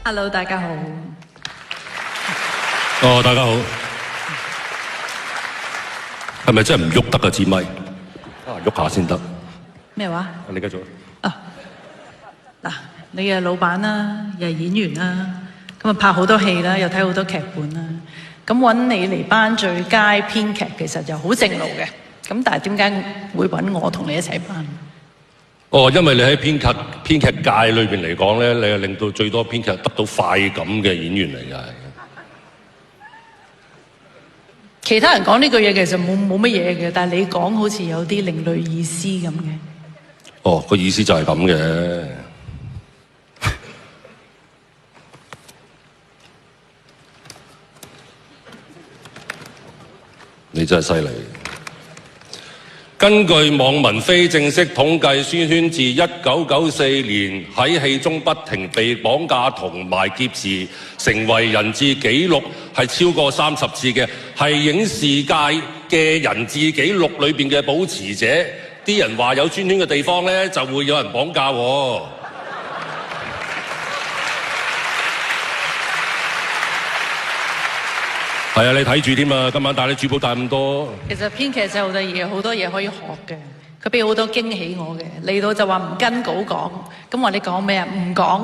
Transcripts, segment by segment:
Hello， 大家好。哦，大家好。係咪真係唔喐得啊？支咪喐下先得。咩話？你繼續。嗱，你係老闆啦，又係演員啦，咁啊拍好多戲啦，又睇好多劇本啦。咁揾你嚟頒最佳編劇，其實就好正路嘅。咁但係點解會揾我同你一齊頒？哦，因為你喺編劇界裏邊嚟講咧，你係令到最多編劇得到快感嘅演員嚟嘅。其他人講呢句嘢其實冇乜嘢嘅，但係你講好似有啲另類意思咁嘅。哦，個意思就係咁嘅。你真係犀利。根據網民非正式統計，宣萱自1994年喺戲中不停被綁架同埋劫持，成為人質紀錄係超過30次嘅，係影視界嘅人質紀錄裏邊嘅保持者。啲人話有宣萱嘅地方咧，就會有人綁架喎。係啊，你睇住添啊！今晚帶你珠寶帶咁多。其實編劇真係好多嘢可以學嘅。佢俾好多驚喜我嘅，嚟到就話唔跟稿講，咁話你講咩啊？唔講，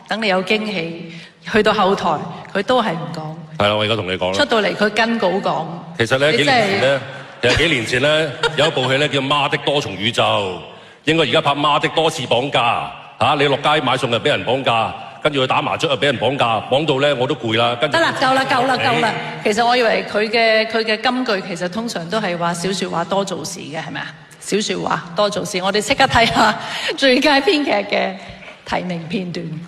等你有驚喜。去到後台，佢都係唔講。係啦，我而家同你講啦。出到嚟佢跟稿講。其實咧幾年前咧有一部戲咧叫《媽的多重宇宙》，應該而家拍《媽的多次綁架》嚇，你落街買餸就俾人綁架。跟住佢打麻雀又俾人綁架，綁到咧我都攰啦。得啦，夠啦。其實我以為佢嘅金句其實通常都係話少説話多做事嘅，係咪啊？少説話多做事，我哋即刻睇下最佳編劇嘅提名片段。